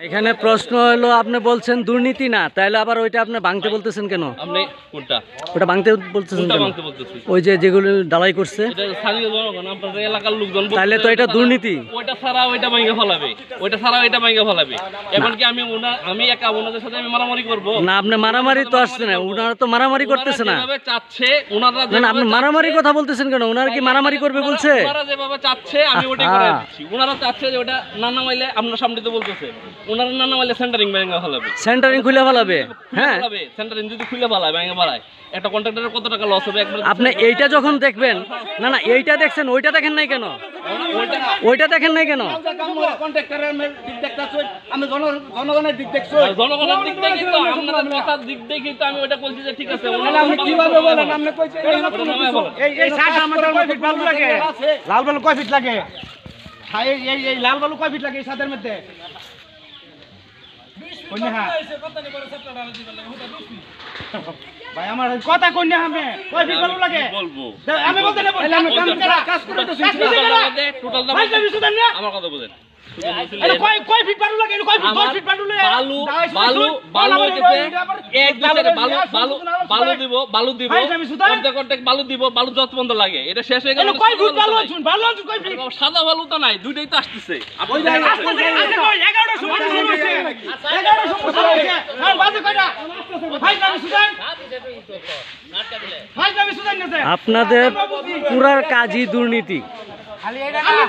এখানে প্রশ্ন হলো আপনি বলছেন দুর্নীতি না, তাহলে আবার ওইটা আপনি ভাঙতে বলতেছেন কেন? আপনি কোনটা ওটা ভাঙতে বলতেছেন কেন? ভাঙতে বলতেছি ওই যে যেগুলো ডালাই করছে, এটা স্থানীয় জনগণ আপনাদের এলাকার লোকজন তাহলে তো এটা দুর্নীতি। ওইটা ছাড়া ওইটা ভাঙা ফেলাবে, ওইটা ছাড়া ওইটা ভাঙা ফেলাবে। এখন কি আমি একা ওনাদের সাথে আমি মারামারি করব? না, আপনি মারামারি তো আসছে না, ওনারা তো মারামারি করতেছে না। যেভাবে চাচ্ছে ওনারা, না আপনি মারামারি কথা বলতেছেন কেন? ওনারা কি মারামারি করবে বলছে? ওনারা যেভাবে চাচ্ছে আমি ওটাই করে দিচ্ছি। ওনারা চাচ্ছে যে ওটা না নামাইলে আপনার সামনে তো বলতেছে ওনারা না নামাইলে সেন্টারিং ভাঙা ফেলাবে, সেন্টারিং খুলে ফেলাবে। হ্যাঁ, সেন্টারিং যদি খুলে ফেলায় ভাঙা ফেলায় একটা কন্ট্রাক্টরের কত টাকা লস হবে একবার? আপনি এইটা যখন দেখবেন, না না এইটা দেখছেন, ওইটা দেখেন নাই কেন? ওইটা দেখেন নাই কেন? আমি জনগণের দিক দেখছি, জনগণের দিক দেখি তো আপনাদের কথার দিক দেখি তো আমি ওটা বলছি যে ঠিক আছে। আপনি কিভাবে বলেন? আপনি কইছেন এই শার্ট আমাদের কয় ফিট বালু লাগে? লাল বালু কয় ফিট লাগে? এই লাল বালু কয় ফিট লাগে এই ছাদের মধ্যে? ভাই আমার কথা কইনা আমি কয় ফিট বালু লাগে বলবো আমি বলতে না, আমি কাজ করে তো টোটালটা আমার কথা বলেন। কয় ফিট বালু লাগে? কয় ফিট? 10 ফিট বালু লাগে। বালু হইতেছে এক দুইটা বালু দিব অর্ধেক বালু দিব, বালু যত বন্ধ লাগে এটা শেষ হয়ে গেল। কয় ফিট বালু আনছুন? বালু আনছুন কয় ফিট? সাদা বালু তো নাই, দুইটাই তো আসতেছে। ওই যে আসতেছে 11টা সময় হইছে, 11টা সময় হইছে। আর বাজে কয়টা? ভাই আমি সুদান আপনাদের পুরার কাজই দুর্নীতি। আমি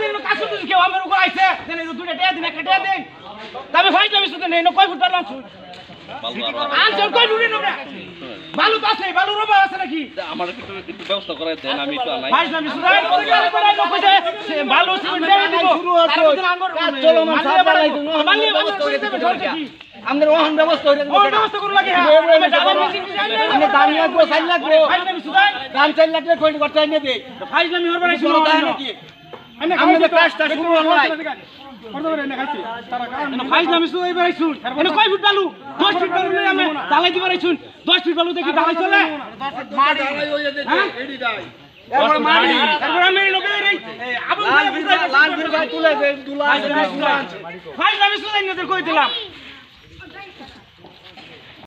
দিন কাজ করতেছি, কেউ আমার উপর আইছে দেন এই দুইটা টাকা দিন, একটা টাকা দিন। তবে ভাই আমি সুদান নেই, কয় ফুট বালু আনছুন? আনছুন কয় ফুট নেবে? বালু তো আছে, বালু রবা আছে নাকি? আমার একটু ব্যবস্থা করে দেন, আমি একটু আলাই। ভাই আমি সুদান কইছে বালু সিমেন্ট দেই দিব। শুরু হচ্ছে কাজ চলমান সব বালাই দিন। বালি ব্যবস্থা করে দিতে হবে কি? আমাদের ওহন ব্যবস্থা করে দেব। ব্যবস্থা করে লাগে হ্যাঁ। আমি ডাবল মিটিং চাই না। আমি দাম লাগবো 4 লাখ ভাই আমি সুদান দাম 4 লাখ টাকা কই করতে এনে দে। ভাই আমি ওর বাড়ি শুরু হয় নাকি? আমাদের কাজটা শুরু হল নাই। ফাইজলামি শুরু হইবার আইছুন। এনে কয় ফুট বালু? 10 ফিট বালু লই আমি ঢালাই দিবার আইছুন। 10 ফিট বালু দেখি ঢালাই চলে? মাটি ঢালাই হইয়া দেখি এডি দাই। এরপর মাটি, এরপর আমি লগে এই আবু লাল বিরগা তুলে দে দুলা। ফাইজলামি শুরু হইনদের কই দিলাম।